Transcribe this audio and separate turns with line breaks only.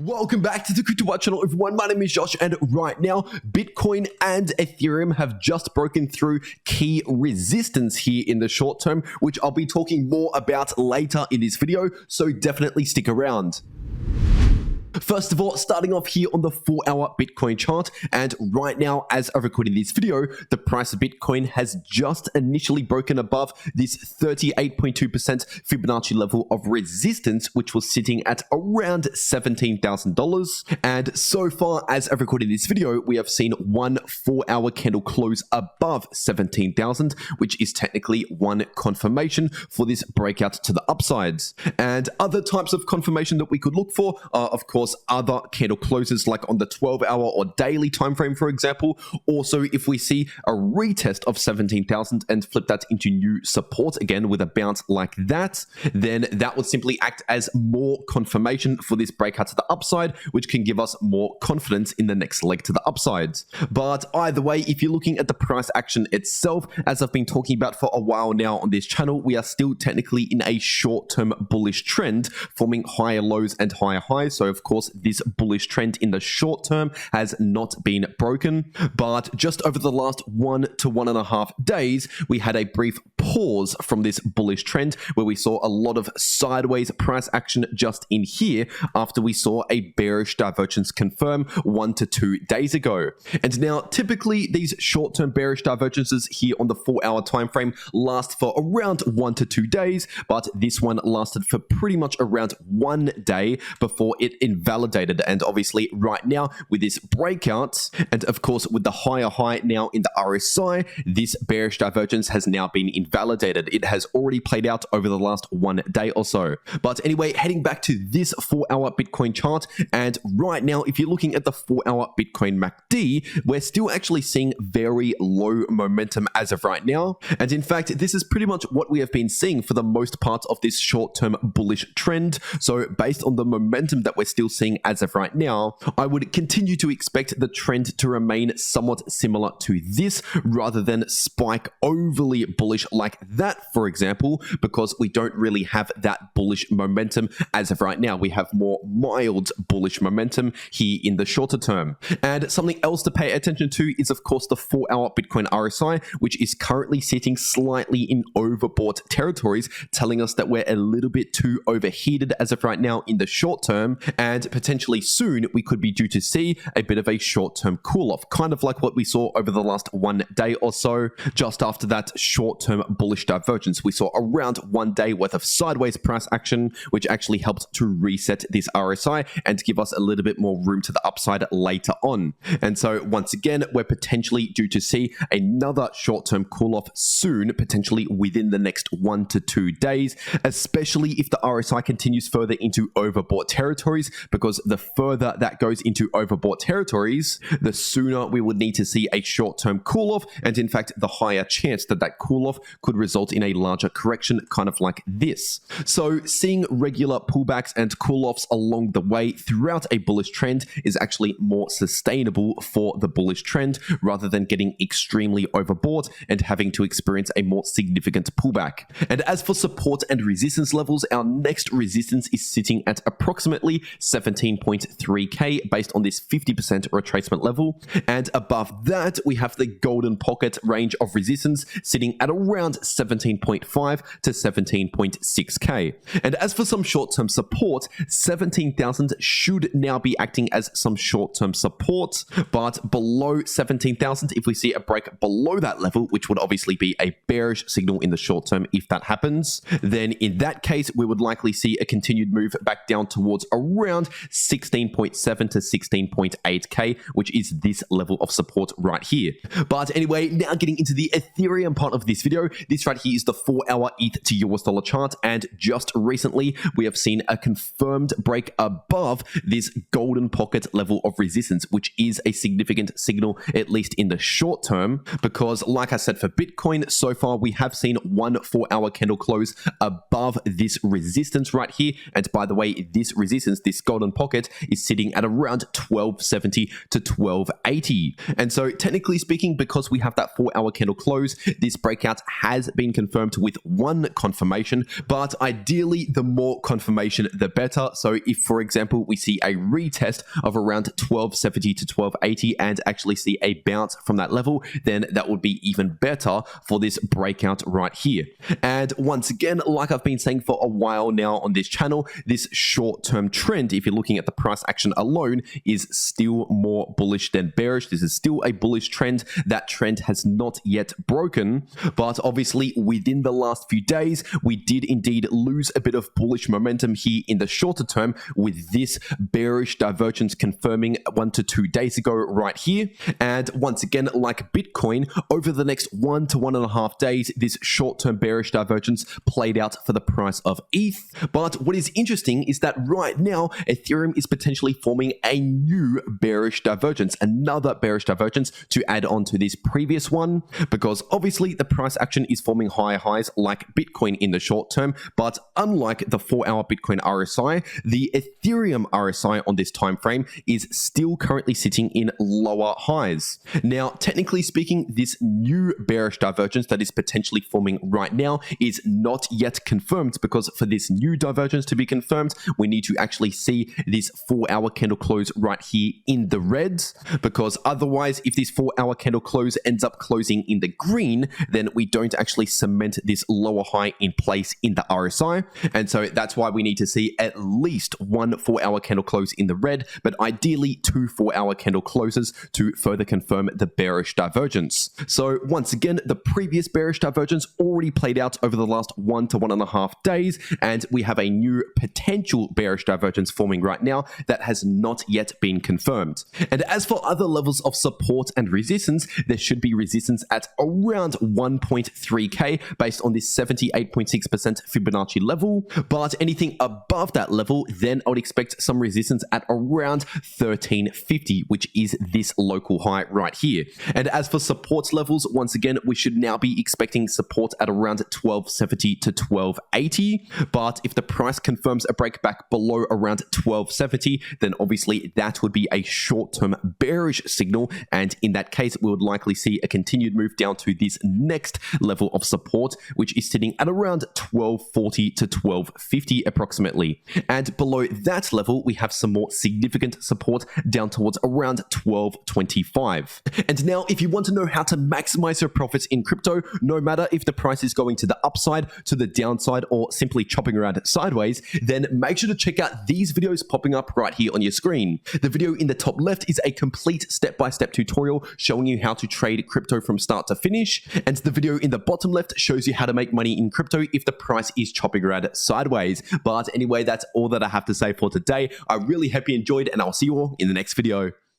Welcome back to the cryptowrld channel, everyone. My name is Josh, and right now, Bitcoin and Ethereum have just broken through key resistance here in the short term, which I'll be talking more about later in this video, so definitely stick around. First of all, starting off here on the 4-hour Bitcoin chart, and right now, as I'm recording this video, the price of Bitcoin has just initially broken above this 38.2% Fibonacci level of resistance, which was sitting at around $17,000. And so far, as I've recorded this video, we have seen one 4-hour candle close above 17,000, which is technically one confirmation for this breakout to the upsides. And other types of confirmation that we could look for are, of course, other candle closes like on the 12-hour or daily time frame, for example. Also, if we see a retest of 17,000 and flip that into new support again with a bounce like that, then that would simply act as more confirmation for this breakout to the upside, which can give us more confidence in the next leg to the upside. But either way, if you're looking at the price action itself, as I've been talking about for a while now on this channel, we are still technically in a short-term bullish trend, forming higher lows and higher highs. So of course, this bullish trend in the short term has not been broken, but just over the last 1 to 1.5 days, we had a brief pause from this bullish trend where we saw a lot of sideways price action just in here after we saw a bearish divergence confirm 1 to 2 days ago. And now typically these short-term bearish divergences here on the 4-hour time frame last for around 1 to 2 days, but this one lasted for pretty much around 1 day before it invalidated. And obviously right now with this breakout, and of course with the higher high now in the RSI, this bearish divergence has now been invalidated. It has already played out over the last 1 day or so. But anyway, heading back to this 4-hour Bitcoin chart, and right now if you're looking at the 4-hour Bitcoin MACD, we're still actually seeing very low momentum as of right now. And in fact, this is pretty much what we have been seeing for the most part of this short-term bullish trend. So based on the momentum that we're still seeing as of right now, I would continue to expect the trend to remain somewhat similar to this rather than spike overly bullish like that, for example, because we don't really have that bullish momentum as of right now. We have more mild bullish momentum here in the shorter term. And something else to pay attention to is, of course, the 4-hour Bitcoin RSI, which is currently sitting slightly in overbought territories, telling us that we're a little bit too overheated as of right now in the short term, and potentially soon we could be due to see a bit of a short-term cool-off, kind of like what we saw over the last 1 day or so. Just after that short-term bullish divergence, we saw around 1 day worth of sideways price action, which actually helped to reset this RSI and give us a little bit more room to the upside later on. And so once again, we're potentially due to see another short-term cool-off soon, potentially within the next 1 to 2 days, especially if the RSI continues further into overbought territories, because the further that goes into overbought territories, the sooner we would need to see a short-term cool-off, and in fact, the higher chance that that cool-off could result in a larger correction, kind of like this. So seeing regular pullbacks and cool-offs along the way throughout a bullish trend is actually more sustainable for the bullish trend rather than getting extremely overbought and having to experience a more significant pullback. And as for support and resistance levels, our next resistance is sitting at approximately 17.3k based on this 50% retracement level. And above that, we have the golden pocket range of resistance sitting at around 17.5 to 17.6k. And as for some short-term support, 17,000 should now be acting as some short-term support, but below 17,000, if we see a break below that level, which would obviously be a bearish signal in the short term if that happens, then in that case, we would likely see a continued move back down towards around 16.7 to 16.8k, which is this level of support right here. But anyway, now getting into the Ethereum part of this video, this right here is the 4-hour ETH to US dollar chart, and just recently we have seen a confirmed break above this golden pocket level of resistance, which is a significant signal, at least in the short term, because like I said, for Bitcoin, so far we have seen one 4-hour candle close above this resistance right here. And by the way, this resistance, this golden bottom pocket is sitting at around 1270 to 1280. And so technically speaking, because we have that 4-hour candle close, this breakout has been confirmed with one confirmation, but ideally the more confirmation the better. So if, for example, we see a retest of around 1270 to 1280 and actually see a bounce from that level, then that would be even better for this breakout right here. And once again, like I've been saying for a while now on this channel, this short-term trend, if you're looking at the price action alone, is still more bullish than bearish. This is still a bullish trend. That trend has not yet broken, but obviously within the last few days, we did indeed lose a bit of bullish momentum here in the shorter term with this bearish divergence confirming 1 to 2 days ago right here. And once again, like Bitcoin, over the next 1 to 1.5 days, this short-term bearish divergence played out for the price of ETH. But what is interesting is that right now, Ethereum is potentially forming a new bearish divergence, another bearish divergence to add on to this previous one, because obviously the price action is forming higher highs like Bitcoin in the short term, but unlike the 4-hour Bitcoin RSI, the Ethereum RSI on this time frame is still currently sitting in lower highs. Now, technically speaking, this new bearish divergence that is potentially forming right now is not yet confirmed, because for this new divergence to be confirmed, we need to actually see this 4-hour candle close right here in the reds, because otherwise, if this 4-hour candle close ends up closing in the green, then we don't actually cement this lower high in place in the RSI. And so that's why we need to see at least one 4-hour candle close in the red, but ideally 2 4-hour candle closes to further confirm the bearish divergence. So once again, the previous bearish divergence already played out over the last 1 to 1.5 days, and we have a new potential bearish divergence forming right now that has not yet been confirmed. And as for other levels of support and resistance, there should be resistance at around 1.3k based on this 78.6% Fibonacci level, but anything above that level, then I would expect some resistance at around 1350, which is this local high right here. And as for support levels, once again, we should now be expecting support at around 1270 to 1280, but if the price confirms a break back below around 1270, then obviously that would be a short-term bearish signal, and in that case, we would likely see a continued move down to this next level of support, which is sitting at around 1240 to 1250 approximately. And below that level, we have some more significant support down towards around 1225. And now, if you want to know how to maximize your profits in crypto, no matter if the price is going to the upside, to the downside, or simply chopping around sideways, then make sure to check out these videos popping up right here on your screen. The video in the top left is a complete step-by-step tutorial showing you how to trade crypto from start to finish, and the video in the bottom left shows you how to make money in crypto if the price is chopping around sideways. But anyway, that's all that I have to say for today. I really hope you enjoyed, and I'll see you all in the next video.